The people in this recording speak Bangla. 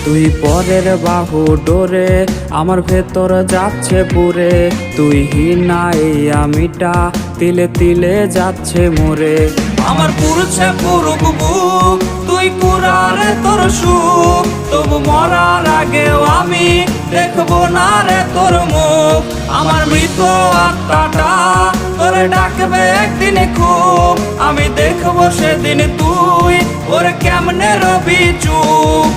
তুই পরের বাহু ডোরে আমার ভেতর যাচ্ছে পুরে, তুই হিনা এই আমিটা তিলে তিলে যাচ্ছে মোরে। আমার পুরছে পুরুক বুক, তুই পুরারে তোর সুখ, তবু মরার আগেও আমি দেখবো না রে তোর মুখ। আমার মৃত আত্মাটা তোরে ডাকবে একদিন খুব, আমি দেখবো সেদিন তুই ওরে কেমনে রবি চুপ।